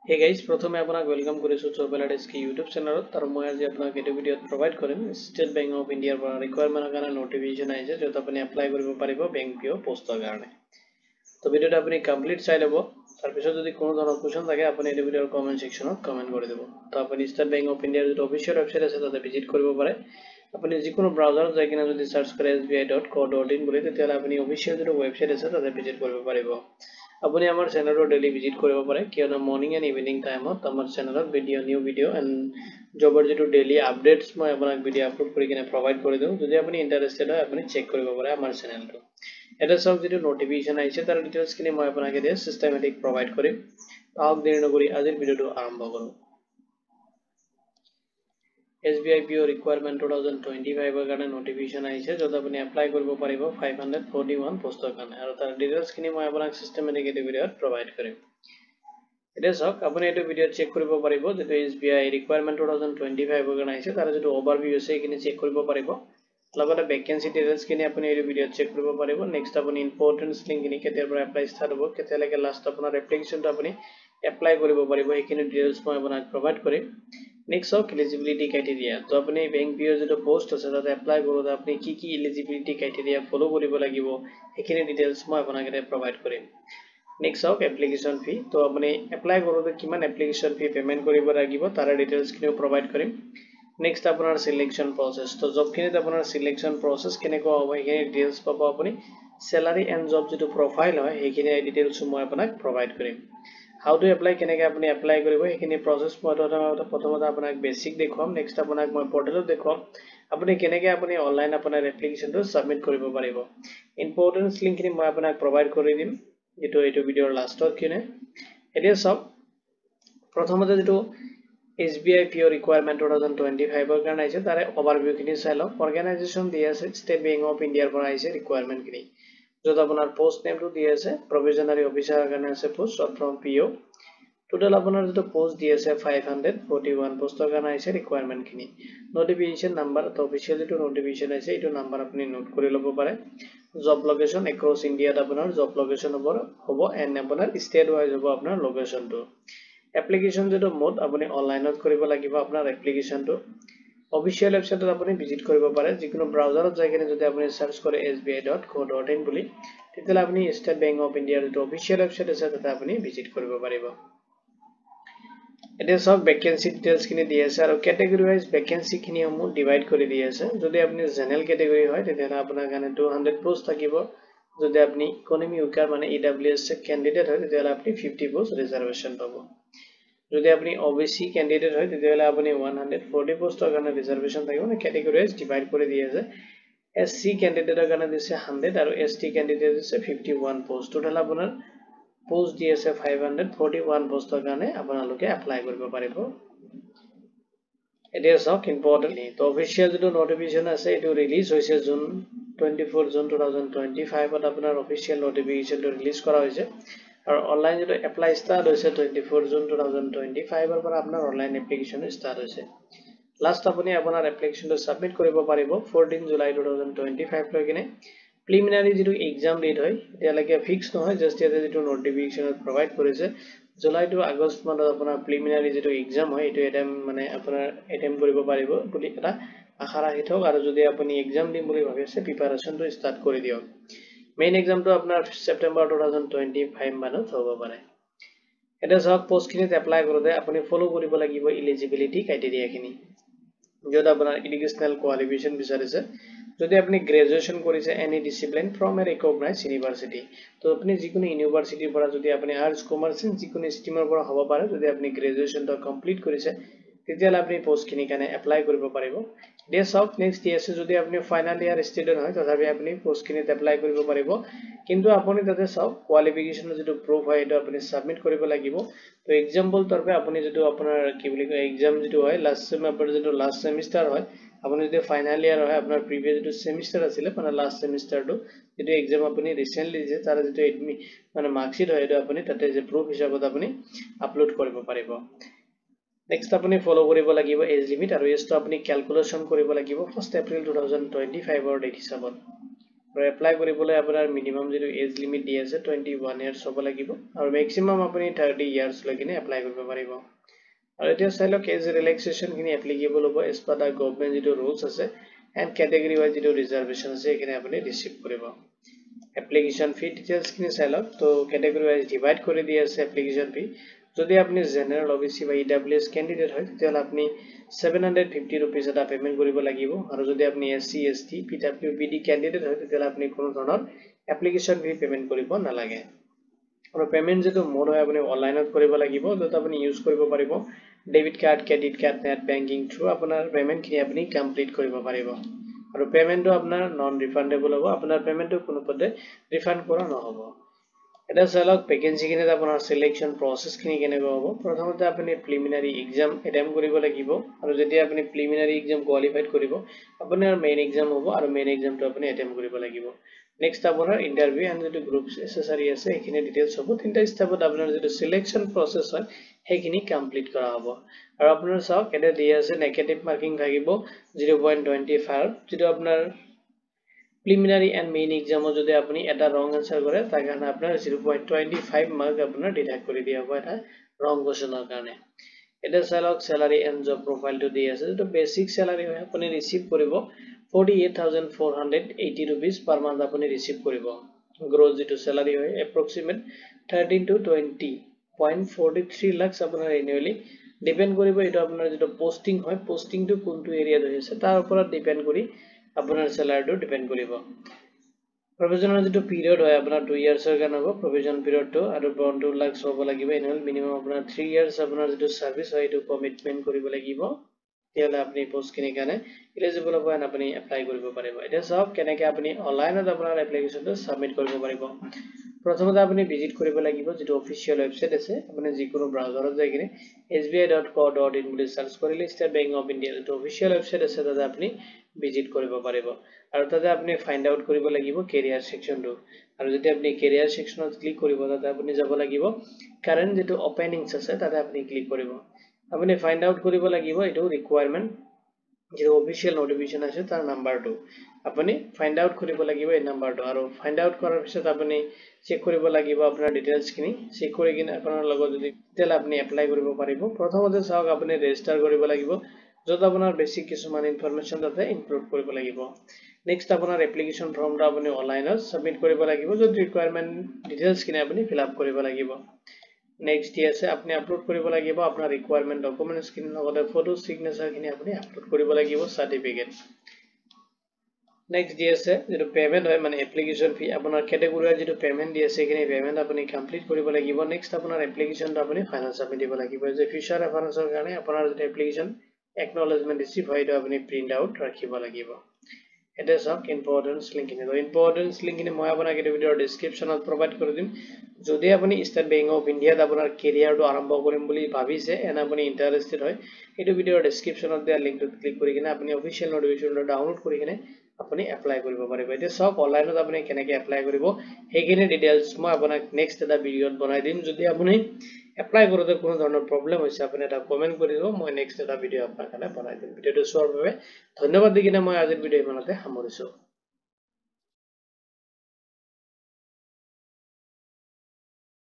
Hey guys, प्रथमे आपनाक welcome करिसु चोबेला desk YouTube channel तर মই আজি आपनाक एटु ভিডিওত प्रोवाइड কৰিম स्टेट बैंक ऑफ इंडिया পৰা ৰিকুৱাৰমেন্টৰ কাৰণে নটিফিকেশন আহিছে যত আপুনি এপ্লাই কৰিব পাৰিব বেংক পিও পোষ্টৰ কাৰণে তো ভিডিওটা আপুনি কমপ্লিট চাই লব তাৰ পিছত যদি কোনো ধৰণৰ কোৱেশ্চন থাকে আপুনি এই ভিডিওৰ কমেন্ট সেকশনত কমেন্ট কৰি দিব তো আপুনি স্টেট बैंक ऑफ इंडिया যিটো অফিচিয়েল ওয়েবসাইট আছে তাতে ভিজিট কৰিব পাৰে আপুনি যিকোনো ব্ৰাউজাৰত যাই কিনে যদি সাৰ্চ কৰে sbi.co.in বুলি তেতিয়া আপুনি অফিচিয়েল যিটো ওয়েবসাইট আছে তাতে ভিজিট কৰিব পাৰিব আপুনি আমাৰ চেনেলৰ ডেইলি ভিজিট কৰিব পাৰে কিয়নো মৰ্নিং এণ্ড ইভিনিং টাইমত আমাৰ চেনেলত নিউ ভিডিও এণ্ড জবৰ যেটো ডেইলি আপডেটস মই আপোনাক ভিডিও আপলোড কৰি কিনে প্ৰোভাইড কৰি দিওঁ যদি আপুনি ইন্টাৰেস্টেড হয় আপুনি চেক কৰিব পাৰে আমাৰ চেনেলটো এটা সব যেটো নটিফিকেশন আহিছে তাৰ ডিটেইলছ কিনে মই আপোনাক এতিয়া সিস্টেমেটিক প্ৰোভাইড কৰিম আহক দেৰি নকৰি আজিৰ ভিডিওটো আৰম্ভ কৰোঁ SBI PO requirement 2025 কাৰণে notification আহিছে যত আপুনি এপ্লাই কৰিব পাৰিব 541 পোষ্টৰ কাৰণে আৰু তাৰ ডিটেইলছ খিনি মই আপোনাক সিস্টেমেটিক এই ভিডিওত প্ৰোভাইড কৰিম এটা সক আপুনি এই ভিডিওত চেক কৰিব পাৰিব যেটো SBI requirement 2025 কাৰণে আহিছে তাৰ যেটো ওভাৰভিউ আছে এইখিনি চেক কৰিব পাৰিব লগতে ভ্যাকেন্সি ডিটেইলছ খিনি আপুনি এই ভিডিওত চেক কৰিব পাৰিব নেক্সট আপুনি ইম্পৰ্টেন্স লিংক খিনি কেতিয়াৰ পৰা এপ্লাই ষ্টাৰ্ট হ'ব কেতিয়ালৈকে লাষ্ট আপোনাৰ এপ্লিকেশনটো আপুনি এপ্লাই কৰিব পাৰিব এইখিনি ডিটেইলছ মই আপোনাক প্ৰোভাইড কৰিম Next of eligibility criteria. So apni bank PO যেটো পোস্ট আছে তাতে এপ্লাই কৰোতে আপনি কি eligibility criteria ফলো কৰিব লাগিব এখিনি ডিটেইলছ মই আপোনাক এটা প্ৰোভাইড কৰিম Next of application fee. তো আপনি এপ্লাই কৰোতে কিমান application fee পেমেন্ট কৰিব লাগিব তাৰ ডিটেইলছ কিনো প্ৰোভাইড কৰিম Next আপোনাৰ সিলেকশন প্ৰসেস তো জব খিনিত আপোনাৰ সিলেকশন প্ৰসেস কেনেকুৱা হ'ব এখিনি ডিটেইলছ পাব আপুনি স্যালাৰি এন্ড জব যেটো প্ৰফাইল হয় এখিনি ডিটেইলছ মই আপোনাক প্ৰোভাইড কৰিম How to apply কেনেকে আপুনি এপ্লাই কৰিব এখিনি প্ৰসেস মই প্ৰথমতে আপোনাক বেসিক দেখুৱাম নেক্সট আপোনাক মই পৰ্টেলত দেখুৱাম আপুনি কেনেকে আপুনি অনলাইন আপোনাৰ এপ্লিকেশনটো সাবমিট কৰিব পাৰিব ইম্পৰ্টেন্স লিংক খিনি মই আপোনাক প্ৰোভাইড কৰি দিম যেটো এই ভিডিওৰ লাষ্টত কিনে এতিয়া সব প্ৰথমতে যেটো SBI PO requirement 2025 ৰ কাৰণে আছে তাৰে ওভাৰভিউ খিনি চাই লওক অৰ্গানাইজেচন দি আছে ষ্টেট বেংক অফ ইণ্ডিয়াৰ পৰা আহিছে ৰিকুৱাৰমেন্ট খিনি যত আপোনাৰ পোষ্ট নেমটো দি আছে প্ৰভিজনাৰী অফিচাৰৰ কাৰণে আছে পোষ্ট ফ্ৰম PO টোটাল আপোনাৰ যেটো পোষ্ট দি আছে 541 পোষ্টৰ কাৰণে আছে ৰিকুৱাৰমেন্ট খিনি নোটিফিকেশন নাম্বাৰ তো অফিচিয়ালি টো নোটিফিকেশন আছে এইটো নাম্বাৰ আপুনি নোট কৰি ল'ব পাৰে জব লোকেশন এক্ৰছ ইণ্ডিয়াত আপোনাৰ জব লোকেশন হ'ব এণ্ড আপোনাৰ ষ্টেট ওয়াইজ হ'ব আপোনাৰ লোকেশনটো এপ্লিকেশন যেটো মোড আপুনি অনলাইনত কৰিব লাগিব আপোনাৰ এপ্লিকেশনটো অফিচিয়েল ওয়েবসাইটত আপুনি ভিজিট কৰিব পাৰে যিকোনো ব্ৰাউজাৰত যাই কিনে যদি আপুনি সাৰ্চ কৰে sbi.co.in বুলি তেতিয়া আপুনি ষ্টেট বেংক অফ ইণ্ডিয়াৰ যেটো অফিচিয়েল ওয়েবসাইট আছে তাতে আপুনি ভিজিট কৰিব পাৰিব এটা সব ভ্যাকেন্সি ডিটেইলছ খিনি দি আছে আৰু ক্যাটাগৰি ওয়াইজ ভ্যাকেন্সি খিনি সমূহ ডিভাইড কৰি দি আছে যদি আপুনি জেনাৰেল ক্যাটাগৰি হয় তেতিয়া আপোনাৰ কাৰণে 200 পোষ্ট থাকিব যদি আপুনি ইকোনমি উইকাৰ মানে EWS ক্যান্ডিডেট হয় তেতিয়া আপুনি 50 পোষ্ট ৰিজাৰ্ভেশন পাব যদি আপনি OBC ক্যান্ডিডেট হয় তেতিয়াহলে আপনি 140 পোষ্টৰ কাৰণে ৰিজাৰ্ভেশন থাকিব না ক্যাটাগৰি ওয়াইজ ডিভাইড কৰি দি আছে SC ক্যান্ডিডেটৰ কাৰণে দিছে 100 আৰু ST ক্যান্ডিডেট দিছে 51 পোষ্ট টোটাল আপোনাৰ পোষ্ট দি আছে 541 পোষ্টৰ কাৰণে আপোনালোকে এপ্লাই কৰিব পাৰিব এটা সক ইম্পৰ্টেন্ট তো অফিচিয়েল যেটো নোটিফিকেশন আছে এটো ৰিলিজ হৈছে জুন 24 জুন 2025 ত আপোনাৰ অফিচিয়েল নোটিফিকেশনটো ৰিলিজ কৰা হৈছে আৰু অনলাইন যেটো এপ্লাই ষ্টাৰ্ট হৈছে 24 জুন 2025 ৰ পৰা আপোনাৰ অনলাইন এপ্লিকেশন ষ্টাৰ্ট হৈছে লাষ্ট আপুনি আপোনাৰ এপ্লিকেশনটো সাবমিট কৰিব পাৰিব 14 জুলাই 2025 লৈ কিনে প্ৰিলিমিনাৰী যেটো এক্সাম ডেট হয় এতিয়ালৈকে ফিক্স নহয় জাস্ট ইয়াতে যেটো নোটিফিকেশনত প্ৰোভাইড কৰিছে জুলাই টু আগষ্ট মানত আপোনাৰ প্ৰিলিমিনাৰী যেটো এক্সাম হয় এটো এটা মানে আপোনাৰ এটেম্প কৰিব পাৰিব বুলি এটা আশা ৰাখি থক আৰু যদি আপুনি এক্সাম দিম বুলি ভাবি আছে প্ৰিপাৰেচনটো ষ্টাৰ্ট কৰি দিয়ক মেইন এক্সামটো আপোনাৰ সেপ্টেম্বৰ 2025 মানত হ'ব পাৰে এটা সব পোষ্ট খিনিত এপ্লাই কৰোতে আপুনি ফলো কৰিব লাগিব এলিজিবিলিটি ক্ৰাইটেৰিয়া খিনি যত আপোনাৰ এডুকেশনাল কোৱালিফিকেশন বিচাৰিছে যদি আপনি গ্ৰেজুৱেচন কৰিছে any discipline from A recognised university তো আপনি যিকোনো ইউনিভাৰ্সিটিৰ পৰা যদি আপনি আৰ্টস কমাৰ্স যিকোনো ষ্ট্ৰীমৰ পৰা হ'ব পাৰে যদি আপনি গ্ৰেজুৱেচনটো কমপ্লিট কৰিছে তেতিয়ালে আপনি পোষ্ট খিনি কাৰণে এপ্লাই কৰিব পাৰিব দেশ অফ নেক্সট আছে যদি আপনি ফাইনাল ইয়াৰ ষ্টুডেন্ট হয় তথাপি আপনি পোষ্ট খিনিত এপ্লাই কৰিব পাৰিব কিন্তু আপুনি তাতে সব কোৱালিফিকেশনৰ যেটো প্ৰুফ হয় এটা আপনি সাবমিট কৰিব লাগিব তো এক্সাম্পল তৰপে আপুনি যেটো আপোনাৰ কি বুলি কয় এক্সাম যেটো হয় লাষ্ট সেমিষ্টাৰ যেটো লাষ্ট সেমিষ্টাৰ হয় আপুনি যদি ফাইনাল ইয়াৰ হয় আপোনাৰ প্ৰিভিয়াস যেটো সেমিষ্টাৰ আছিল মানে লাষ্ট সেমিষ্টাৰটো যেটো এক্সাম আপুনি ৰিসেন্টলি দিছে তাৰ যেটো মানে মাৰ্কশিট হয় এটা আপুনি তাতে যে প্ৰুফ হিচাপত আপুনি আপলোড কৰিব পাৰিব নেক্সট আপুনি ফলো কৰিব লাগিব এজ লিমিট আৰু এজটো আপুনি ক্যালকুলেশন কৰিব লাগিব 1 এপ্ৰিল 2025 ৰ ডেট হিচাপত আৰু এপ্লাই কৰিবলৈ আপোনাৰ মিনিমাম যেটো এজ লিমিট দি আছে 21 ইয়াৰ্স হ'ব লাগিব আৰু ম্যাক্সিমাম আপুনি 30 ইয়াৰ্স লৈকিনে এপ্লাই কৰিব পাৰিব আৰু এতিয়া চাইলক এজ ৰিলেক্সেশন খিনি এপ্লিকেবল হ'ব এজ পাৰ দা গভৰ্নমেন্ট যেটো ৰুলস আছে এন্ড ক্যাটেগৰি ওয়াইজ যেটো ৰিজাৰ্ভেশন আছে এখানে আপুনি ৰিসিভ কৰিব এপ্লিকেশন ফি ডিটেইলস খিনি চাইলক তো ক্যাটেগৰি ওয়াইজ ডিভাইড কৰি দি আছে এপ্লিকেশন ফি যদি আপনি জেনারেল ওবিসি বা ইডব্লিউএস ক্যান্ডিডেট হয় তেতিয়াহলে আপনি 750 रुपीस এটা পেমেন্ট কৰিব লাগিব আৰু যদি আপনি এসসি এসটি পিডব্লিউবিডি ক্যান্ডিডেট হয় তেতিয়াহলে আপনি কোনো ধৰণৰ এপ্লিকেশন ফি পেমেন্ট কৰিব নালাগে আৰু পেমেন্ট যেটো মোড হয় আপনি অনলাইনত কৰিব লাগিব যত আপনি ইউজ কৰিব পাৰিব debit card credit card net banking through আপোনাৰ পেমেন্ট খিনি আপনি কমপ্লিট কৰিব পাৰিব আৰু পেমেন্টটো আপোনাৰ নন ৰিফান্ডেবল হ'ব আপোনাৰ পেমেন্টটো কোনো পদে ৰিফান্ড কৰা নহব এটা চালক ভ্যাকেন্সি কিনে আপোনাৰ সিলেকশন প্ৰসেস খিনি কেনেকৈ হ'ব প্ৰথমতে আপুনি প্ৰিলিমিনাৰী এক্সাম এটেম্প কৰিব লাগিব আৰু যেতিয়া আপুনি প্ৰিলিমিনাৰী এক্সাম কোৱালিফাইড কৰিব আপোনাৰ মেইন এক্সাম হ'ব আৰু মেইন এক্সামটো আপুনি এটেম্প কৰিব লাগিব নেক্সট আপোনাৰ ইন্টাৰভিউ এন্ড যেটো গ্ৰুপ এসএসআৰি আছে এখিনি ডিটেইলস হ'ব তিনটা স্টেপত আপোনাৰ যেটো সিলেকশন প্ৰসেস হয় হেখিনি কমপ্লিট কৰা হ'ব আৰু আপোনাৰ চাওক এটা দি আছে নেগেটিভ মাৰ্কিং থাকিব 0.25 যেটো আপোনাৰ preliminary and main exam যদি আপনি এটা wrong answer করে তার কারণে আপনার 0.25 মার্ক আপনার ডিডাক্ট করে দিয়া হবে এটা wrong কোশ্চেনের কারণে এটা চালক স্যালারি এন্ড জব প্রোফাইল টু দিয়ে আছে যেটা বেসিক স্যালারি হয় আপনি রিসিভ করিব 48480 rupees per month আপনি রিসিভ করিব গ্রোস যেটো স্যালারি হয় approximate 13 to 20.43 lakhs আপনার annually ডিপেন্ড করিব এটা আপনার যেটো পোস্টিং হয় পোস্টিং টু কোনটো এরিয়া হইছে তার উপর ডিপেন্ড করি আপনার স্যালারিটো ডিপেন্ড করিব প্রভিজনাল যেটো পিরিয়ড হয় আপনার 2 ইয়াৰ্সৰ কাৰণে হ'ব প্ৰভিজন পিৰিয়ডটো আৰু 2 লাখ হ'ব লাগিব এনুৱেল মিনিমাম আপোনাৰ 3 ইয়াৰ্স আপোনাৰ যেটো সাৰ্ভিস হয় এটো কমিটমেন্ট কৰিব লাগিব তেতিয়ালে আপুনি পোষ্ট কিনে কাৰণে এলিজিবল হ'ব আৰু আপুনি এপ্লাই কৰিব পাৰিব এটা সব কেনেকৈ আপুনি অনলাইনত আপোনাৰ এপ্লিকেশনটো সাবমিট কৰিব পাৰিব প্ৰথমতে আপুনি ভিজিট কৰিব লাগিব যেটো অফিশিয়াল ওয়েবসাইট আছে আপুনি যিকোনো ব্ৰাউজাৰত যাই কিনে sbi.co.in বুলি সাৰ্চ কৰিলে ষ্টেট বেংক অফ ইণ্ডিয়া যেটো অফিশিয়াল ওয়েবসাইট আছে তাতে আপুনি ভিজিট কৰিব পাৰিব আৰু তাতে আপুনি ফাইন্ড আউট কৰিব লাগিব কেৰিয়াৰ সেকশনটো আৰু যদি আপুনি কেৰিয়াৰ সেকশনত ক্লিক কৰিব তাতে আপুনি যাব লাগিব কাৰেন্ট যেটো ওপেনিংস আছে তাতে আপুনি ক্লিক কৰিব আপুনি ফাইন্ড আউট কৰিব লাগিব এটো ৰিকোয়াৰমেন্ট যেটো অফিশিয়াল নোটিফিকেশন আছে তাৰ নাম্বাৰটো আপুনি ফাইন্ড আউট কৰিব লাগিব এই নাম্বাৰটো আৰু ফাইন্ড আউট কৰাৰ পিছত আপুনি চেক কৰিব লাগিব আপোনাৰ ডিটেইলস খিনি চেক কৰি কিনে আপোনাৰ লগত যদি তেল আপুনি এপ্লাই কৰিব পাৰিব প্ৰথমতে চাওক আপুনি ৰেজিষ্টাৰ কৰিব লাগিব যত আপোনাৰ বেসিক কিছুমান ইনফৰমেশন তাতে ইনক্লুড কৰিব লাগিব নেক্সট আপোনাৰ এপ্লিকেশন ফৰ্মটো আপুনি অনলাইনত সাবমিট কৰিব লাগিব যত ৰিকোয়াৰমেন্ট ডিটেইলস খিনি আপুনি ফিল আপ কৰিব লাগিব নেক্সট দি আছে আপুনি আপলোড কৰিব লাগিব আপোনাৰ ৰিকোয়াৰমেন্ট ডকুমেন্টস খিনি লগতে ফটো সিগনেচাৰ খিনি আপুনি আপলোড কৰিব লাগিব সাৰ্টিফিকেট নেক্সট দি আছে যেটো পেমেন্ট হয় মানে এপ্লিকেশন ফি আপোনাৰ ক্যাটেগৰি যেটো পেমেন্ট দি আছে এখিনি পেমেন্ট আপুনি কমপ্লিট কৰিব লাগিব নেক্সট আপোনাৰ এপ্লিকেশনটো আপুনি ফাইনাল সাবমিট দিব লাগিব যে ফিউচাৰ ৰেফাৰেন্সৰ কাৰণে আপোনাৰ যেটো এপ্লিকেশন acknowledgement ৰিসিভ হয় এটা আপুনি প্ৰিন্ট আউট ৰাখিব লাগিব এটা সব ইম্পৰ্টেন্স লিংক খিনি ইম্পৰ্টেন্স লিংক খিনি মই আপোনাক এই ভিডিওৰ ডেসক্ৰিপচনত প্ৰভাইড কৰি দিম যদি আপুনি ষ্টেট বেংক অফ ইণ্ডিয়াত আপোনাৰ কেৰিয়াৰটো আৰম্ভ কৰিম বুলি ভাবিছে এনে আপুনি ইন্টাৰেস্টেড হয় এই ভিডিওৰ ডেসক্ৰিপচনত দিয়া লিংকটোত ক্লিক কৰি কিনে আপুনি অফিশিয়াল নোটিফিকেশনটো ডাউনলোড কৰি কিনে আপুনি এপ্লাই কৰিব পাৰিব এটা সব অনলাইনত আপুনি কেনেকৈ এপ্লাই কৰিব হেখিনি ডিটেইলস মই আপোনাক নেক্সট এটা ভিডিওত বনাই দিম যদি আপুনি এপ্লাই কৰোতে কোনো ধৰণৰ প্ৰবলেম হৈছে আপুনি এটা কমেন্ট কৰি দিব মই নেক্সট এটা ভিডিও আপোনাৰ কাৰণে বনাই দিম ভিডিওটো চোৱাৰ বাবে ধন্যবাদ দি কিনে মই আজিৰ ভিডিও ইমানতে সামৰিছো